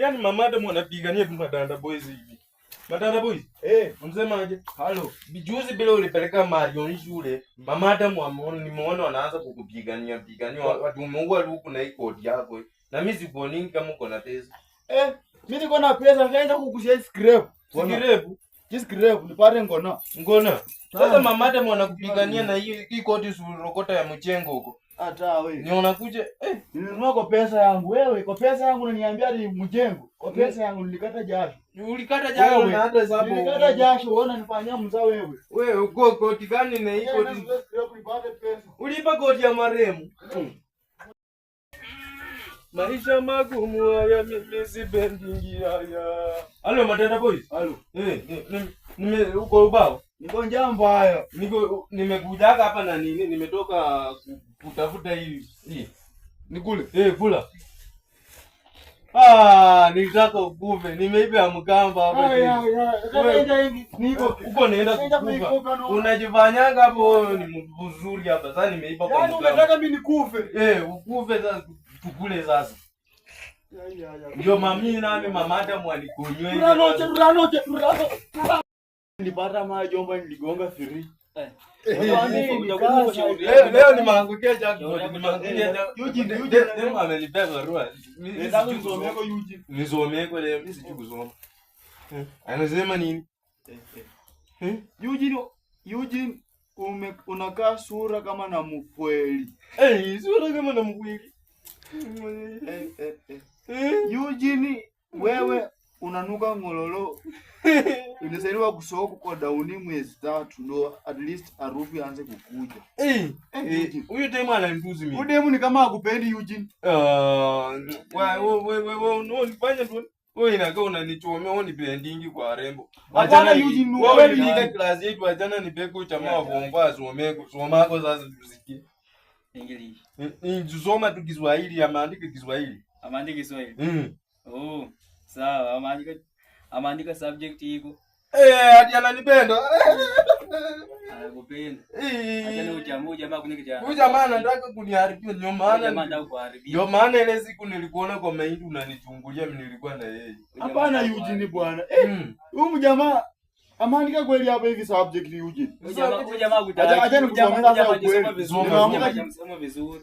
Yaani mama hata mwanapigania tu Madanda Boys hivi. Madanda Boys? Unasemaje? Halo. Bijuzi bila ulipeleka Marion shule. Mama hata nimeona wanaanza kukupigania. Watu umeua luku na ikodi yako. Na mimi sikuoni kama uko na pesa. Mimi niko na pesa, naenda kukushia scrap. Scrap? Scrap nipate ngona. Ngona. Sasa mama hata mwanakupigania na hii kodi surokota ya mchengo huko. Hata wewe. Ni unakuja nilinunua kwa pesa yangu. Wewe kwa pesa yangu unaniambia ni mjengo. Kwa pesa yangu nilikata jasho. Ulikata jasho na hata sababu. Nilikata jasho unaona nifanyia mzao wewe. Wewe uko koti gani na hii kodi? Ulipa kodi ya maremu. Maisha magumu haya mimi sipendi haya. Halo Madanda Boys. Halo. Uko ubao? Niko njamba haya. Nimekuja hapa na nini? Nimetoka kutafuta hii. Nikule. Kula. Nilitaka ukuve. Nimeiba mkamba hapa. Uko naenda kukufa. Unajifanyanga hapo ni mzuri hapa. Sasa nimeiba kwa mkamba. Yaani unataka mimi nikufe? Ukuve sasa tukule sasa. Ndio mami nani mama hata mwalikonywe. Turanoche. Nilipata majomba niligonga free. Leo nimeangukia jago. Ndio amenibeba roho. Nisomeko leo mimi sijui kusoma. Anasema nini? Eugene unakaa sura kama na mkweli. Sura kama na mkweli. Eugene wewe unanuka ngololo. Ulisaidiwa kusoko kwa dauni mwezi 3 ndo at least harufu ianze kukuja. Huyo demu ananibuzi mimi. Huyo demu ni kama hakupendi Eugene. Wewe unifanya tu. Wewe inakaa unanichomea unipendingi kwa rembo. Hapana Eugene wewe ni class yetu ajana nipeko chama wa bomba somako sasa tusikie. English. Soma tu Kiswahili amaandike Kiswahili. Amaandike Kiswahili. Sawa, amaandika subject iko. Hadi ananipenda. Anakupenda. Acha uchamu jamaa kuna kijana. Huyu jamaa anataka kuniharibia ndio maana. Jamaa anataka kuharibia. Ndio maana ile siku nilikuona kwa mahindi unanichungulia mimi nilikuwa na yeye. Hapana Eugene bwana. Huyu jamaa amaandika kweli hapa hivi subject Eugene. Huyu jamaa kutaka. Acha nikusomea vizuri.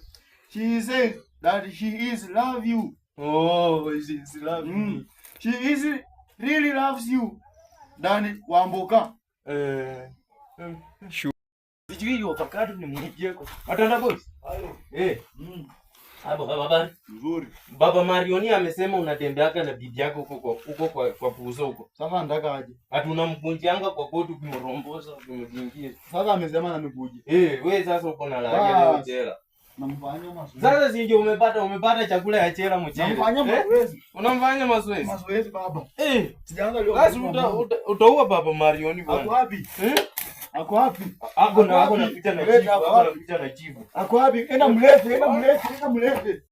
She said that she is love you. She is love you. She is really loves you. Dani Wamboka. Sijui hiyo pakatu ni mwijie kwa. Madanda Boys. Hayo. Baba. Nzuri. Baba Marioni amesema unatembeaka na bibi yako huko kwa puzo huko. Sasa ndaka aje. Hatuna mkunjianga kwa koti kumromboza kumjingia. Sasa amesema ananikuja. Wewe sasa uko na laja leo jela. Namfanyia mazoezi. Sasa si ndio umepata chakula ya chela mchele. Namfanyia mazoezi. Unamfanya mazoezi? Mazoezi baba. Sijaanza leo. Basi utaua Baba Marioni bwana. Ako wapi? Ako wapi? Ako na picha na chifu. Ako wapi? Enda mlete.